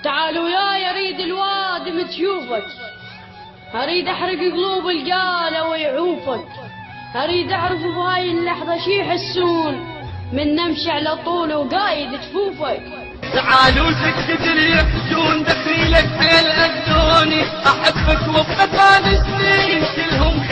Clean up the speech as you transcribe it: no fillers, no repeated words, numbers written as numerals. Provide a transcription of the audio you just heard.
تعالوا يا اريد الوادم تشوفك، اريد احرق قلوب القالة ويعوفك، اريد اعرف بهاي اللحظة شي يحسون من نمشي على طول وقايد جفوفك. تعالوا سكت اللي يحجون دخيلك حيل اذوني، احبك وبقطان سنين كلهم